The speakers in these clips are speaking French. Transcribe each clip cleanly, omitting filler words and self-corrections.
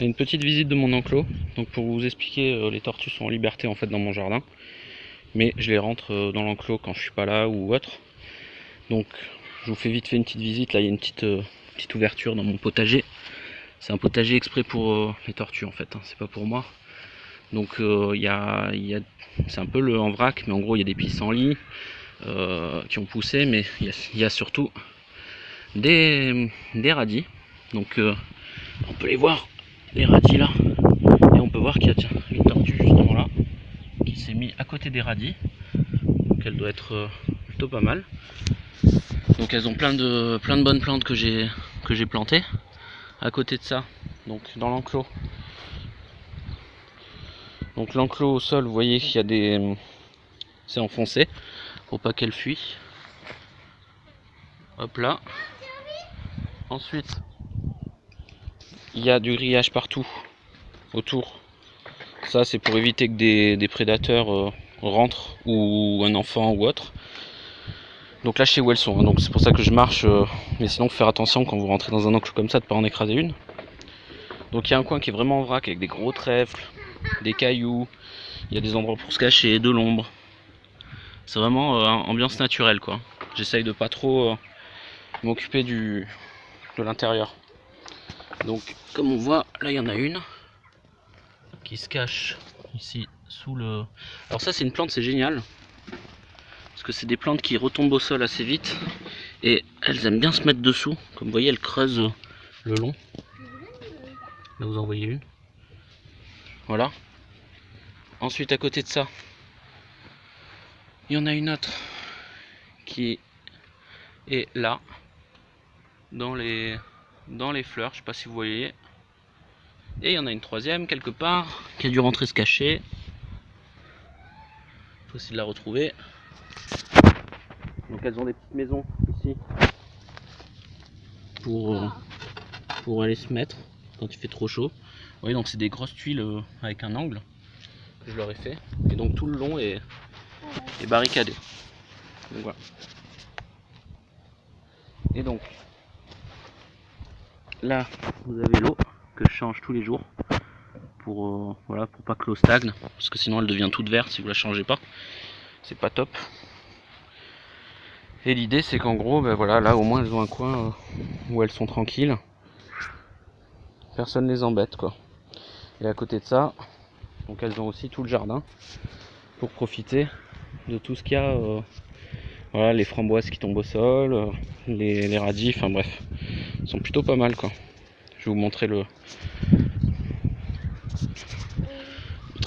Une petite visite de mon enclos. Donc pour vous expliquer, les tortues sont en liberté en fait dans mon jardin, mais je les rentre dans l'enclos quand je suis pas là ou autre. Donc je vous fais vite fait une petite visite. Là il y a une petite ouverture dans mon potager. C'est un potager exprès pour les tortues en fait, hein. C'est pas pour moi. Donc c'est un peu en vrac, mais en gros il y a des pissenlits qui ont poussé, mais il y a surtout des radis. Donc on peut les voir, les radis là, et on peut voir qu'il y a une tortue justement là qui s'est mise à côté des radis. Donc elle doit être plutôt pas mal. Donc elles ont plein de bonnes plantes que j'ai plantées à côté de ça. Donc dans l'enclos. Donc l'enclos au sol, vous voyez qu'il y a c'est enfoncé pour pas qu'elle fuit. Hop là. Ensuite, il y a du grillage partout autour. Ça c'est pour éviter que des prédateurs rentrent, ou un enfant ou autre. Donc là je sais où elles sont, hein. Donc c'est pour ça que je marche, mais sinon faut faire attention quand vous rentrez dans un enclos comme ça de ne pas en écraser une. Donc il y a un coin qui est vraiment en vrac avec des gros trèfles, des cailloux, il y a des endroits pour se cacher, de l'ombre. C'est vraiment ambiance naturelle quoi. J'essaye de pas trop m'occuper de l'intérieur. Donc comme on voit, là il y en a une qui se cache ici sous le... Alors ça c'est une plante, c'est génial. Parce que c'est des plantes qui retombent au sol assez vite. Et elles aiment bien se mettre dessous. Comme vous voyez, elles creusent le long. Là vous en voyez une. Voilà. Ensuite à côté de ça, il y en a une autre qui est là. Dans les fleurs, je sais pas si vous voyez. Et il y en a une troisième quelque part qui a dû rentrer se cacher. Il faut essayer de la retrouver. Donc elles ont des petites maisons ici pour aller se mettre quand il fait trop chaud. Vous voyez, donc c'est des grosses tuiles avec un angle que je leur ai fait. Et donc tout le long est barricadé. Donc voilà. Et donc là vous avez l'eau que je change tous les jours pour voilà, pour pas que l'eau stagne, parce que sinon elle devient toute verte si vous la changez pas. C'est pas top. Et l'idée c'est qu'en gros, ben voilà, là au moins elles ont un coin où elles sont tranquilles. Personne les embête quoi. Et à côté de ça, donc elles ont aussi tout le jardin pour profiter de tout ce qu'il y a. Voilà, les framboises qui tombent au sol, les radis, enfin bref, ils sont plutôt pas mal quoi. Je vais vous montrer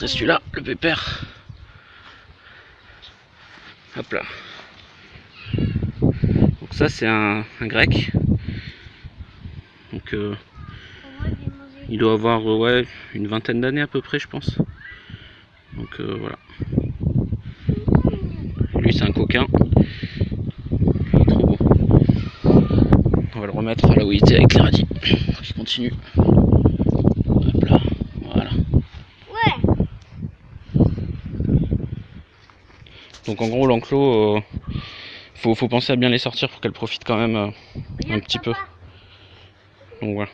celui-là, le pépère. Hop là. Donc ça c'est un grec. Donc il doit avoir ouais, une vingtaine d'années à peu près je pense. Donc voilà. Lui c'est un coquin. Il est trop beau. On va le remettre là où il était avec les radis. Il continue. Hop là. Voilà. Ouais. Donc en gros l'enclos, faut penser à bien les sortir pour qu'elles profitent quand même un petit peu. Donc voilà.